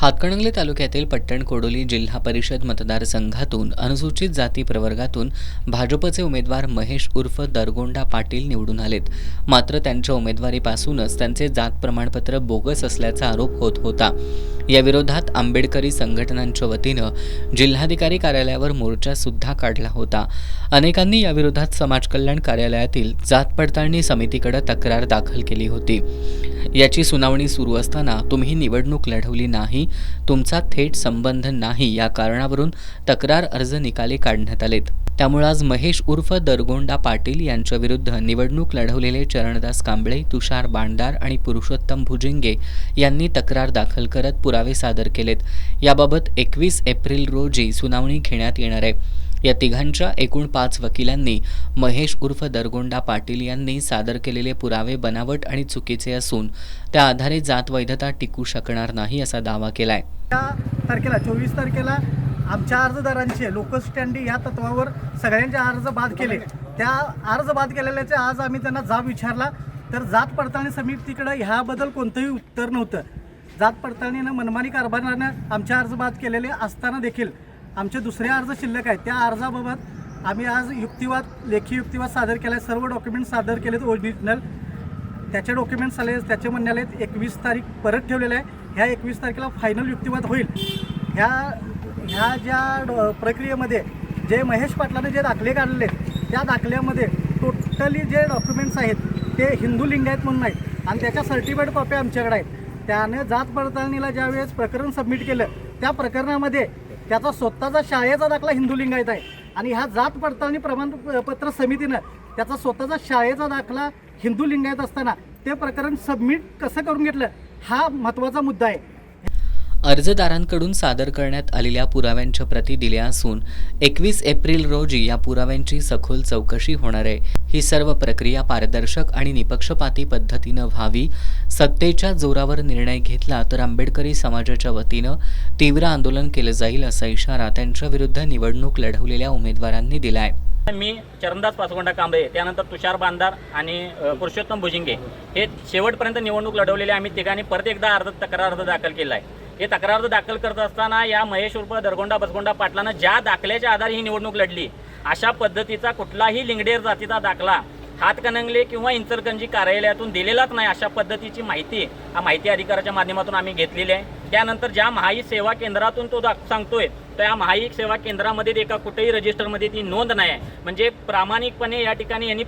हातकणंगले तालुक्यातील पट्टण कोडोली जिल्हा परिषद मतदारसंघातून अनुसूचित जाती प्रवर्गातून भाजपचे उमेदवार महेश उर्फ दरगोंडा पाटील निवडून आलेत। मात्र त्यांच्या उमेदवारीपासूनच त्यांचे जात प्रमाणपत्र बोगस असल्याचा आरोप होत होता। या विरोधात आंबेडकरी संघटनांच्या वतीनं जिल्हाधिकारी कार्यालयावर मोर्चा सुद्धा काढला होता। अनेकांनी या विरोधात समाज कल्याण कार्यालयातील जात पडताळणी समितीकडे तक्रार दाखल केली होती। याची सुनावणी सुरू असताना तुम्ही निवडणूक लढवली नाही, तुमचा थेट संबंध नाही या कारणावरून तक्रार अर्ज निकाली काढण्यात आलेत। त्यामुळे आज महेश उर्फ दरगोंडा पाटील यांच्या विरुद्ध निवडणूक लढवलेले चरणदास कांबळे, तुषार बांडार आणि पुरुषोत्तम भुजिंगे यांनी तक्रार दाखल करत पुरावे सादर केलेत। याबाबत 21 एप्रिल रोजी सुनावणी घेण्यात येणार आहे। या तिघांच्या एकूण 5 वकिलांनी महेश उर्फ दरगोंडा पाटील यांनी सादर केलेले पुरावे बनावट आणि चुकीचे असून त्या आधारे जात वैधता टिकू शकणार नाही असा दावा केलाय। त्या तारखेला 24 तारखेला आमच्या अर्जदारांचे लोकल स्टँडी या तत्वावर सगळ्यांचे अर्ज बाद केले। त्या अर्ज बाद केलेल्याचे आज आम्ही त्यांना जाब विचारला तर जात पडताळणी समितीकडे ह्याबद्दल कोणतंही उत्तर नव्हतं। जात पडताळणीनं मनमानी कारभारानं आमचे अर्ज बाद केलेले असताना देखील आमचे दुसरे अर्ज शिल्लक आहेत। त्या अर्जाबाबत आम्ही आज युक्तिवाद, लेखी युक्तिवाद सादर केला आहे। सर्व डॉक्युमेंट सादर केलेत ओरिजिनल। त्याचे डॉक्युमेंट्स आले, त्याचे म्हणणे आले 21 तारीख परत ठेवलेलं आहे। ह्या 21 तारखेला फायनल युक्तिवाद होईल। ह्या ज्या प्रक्रियेमध्ये जे महेश पाटलाने जे दाखले काढले त्या दाखल्यामध्ये टोटली जे डॉक्युमेंट्स आहेत ते हिंदू लिंगायत म्हणून आहेत आणि त्याच्या सर्टिफाईड कॉपी आमच्याकडे आहेत। त्याने जात पडताळणीला ज्यावेळेस प्रकरण सबमिट केलं त्या प्रकरणामध्ये त्याचा स्वतःचा शाळेचा दाखला हिंदू लिंगायत आहे आणि ह्या जात पडताळणी प्रमाणपत्र समितीनं त्याचा स्वतःचा शाळेचा दाखला हिंदू लिंगायत असताना ते प्रकरण सबमिट कसं करून घेतलं हा महत्त्वाचा मुद्दा आहे। अर्जदारांकडून सादर करण्यात आलेल्या पुराव्यांच्या प्रती दिल्या असून 21 एप्रिल रोजी या पुराव्यांची सखोल चौकशी होणार आहे। ही सर्व प्रक्रिया पारदर्शक आणि निपक्षपाती पद्धतीनं व्हावी। सत्तेच्या जोरावर निर्णय घेतला तर आंबेडकरी समाजाच्या वतीनं तीव्र आंदोलन केलं जाईल असा इशारा त्यांच्या विरुद्ध निवडणूक लढवलेल्या उमेदवारांनी दिलाय। मी चरणदास पाचगोंडा कांबळे, त्यानंतर तुषार बांधार आणि पुरुषोत्तम भुजिंगे हे शेवटपर्यंत निवडणूक लढवलेले आम्ही तिघांनी परत एकदा तक्रार अर्ज दाखल केला आहे। हे तक्रार अर्ज दाखल करत असताना या महेश उर्फ दरगोंडा बसगोंडा पाटलानं ज्या दाखल्याच्या आधारे ही निवडणूक लढली अशा पद्धतीचा कुठलाही लिंगडेर जातीचा दाखला हातकणंगले किंवा इंचलकरंजी कार्यालयातून दिलेलाच नाही अशा पद्धतीची माहिती माहिती अधिकाराच्या माध्यमातून आम्ही घेतलेली आहे। त्यानंतर ज्या महाई सेवा केंद्रातून तो सांगतोय त्या महाई सेवा केंद्रामध्ये एका कुठेही रजिस्टरमध्ये ती नोंद नाही आहे। म्हणजे प्रामाणिकपणे या ठिकाणी यांनी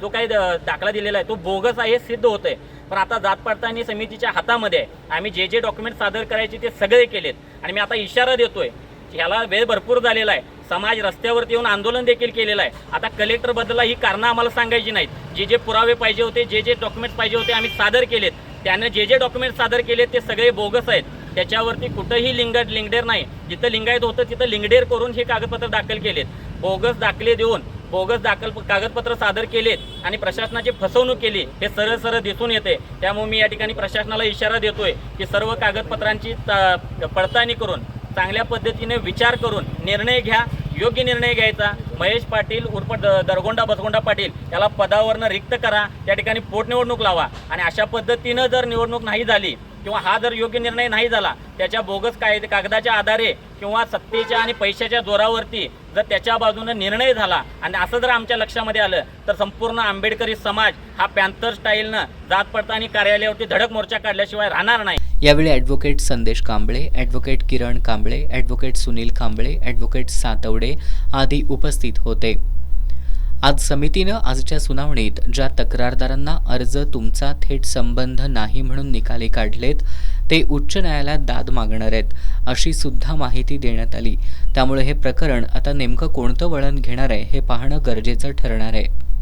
जो काही दाखला दिलेला आहे तो बोगस आहे हे सिद्ध होतंय। पण आता जात पडताळणी समितीच्या हातामध्ये आम्ही जे डॉक्युमेंट सादर करायचे ते सगळे केलेत आणि मी आता इशारा देतोय ह्याला वेळ भरपूर झालेला आहे। समाज रस्त्यावरती येऊन आंदोलन देखील केलेलं आहे। आता कलेक्टर बद्दल ही कारणं आम्हाला सांगायची नाहीत। जे पुरावे पाहिजे होते, जे डॉक्युमेंट्स पाहिजे होते आम्ही सादर केलेत। त्याने जे डॉक्युमेंट्स सादर केलेत ते सगळे बोगस आहेत। त्याच्यावरती कुठंही लिंगडेर नाही। जिथं लिंगायत होतं तिथं लिंगडेर करून हे कागदपत्र दाखल केलेत। बोगस दाखले देऊन बोगस कागदपत्र सादर केलेत आणि प्रशासनाची फसवणूक केली हे सरळ दिसून येते। त्यामुळे मी या ठिकाणी प्रशासनाला इशारा देतोय की सर्व कागदपत्रांची पडताळणी करून चांगल्या पद्धतीने विचार करून निर्णय घ्या, योग्य निर्णय घ्यायचा। महेश पाटील उर्फ दरगोंडा बसगोंडा पाटील याला पदावरनं रिक्त करा, त्या ठिकाणी पोटनिवडणूक लावा आणि अशा पद्धतीनं जर निवडणूक नाही झाली किंवा हा जर योग्य निर्णय नाही झाला त्याच्या बोगस कागदाच्या आधारे किंवा सत्तेच्या आणि पैशाच्या जोरावरती जर त्याच्या बाजूने निर्णय झाला आणि असं जर आमच्या लक्षामध्ये आलं तर संपूर्ण आंबेडकरी समाज हा पॅन्थर स्टाईलनं जात पडताळणी कार्यालयावरती धडक मोर्चा काढल्याशिवाय राहणार नाही। यावेळी ॲडव्होकेट संदेश कांबळे, ॲडव्होकेट किरण कांबळे, ॲडव्होकेट सुनील कांबळे, ॲडव्होकेट सातवडे आदी उपस्थित होते। आज समितीनं आजच्या सुनावणीत ज्या तक्रारदारांना अर्ज तुमचा थेट संबंध नाही म्हणून निकाली काढलेत ते उच्च न्यायालयात दाद मागणार आहेत अशी सुद्धा माहिती देण्यात आली। त्यामुळे हे प्रकरण आता नेमकं कोणतं वळण घेणार आहे हे पाहणं गरजेचं ठरणार आहे।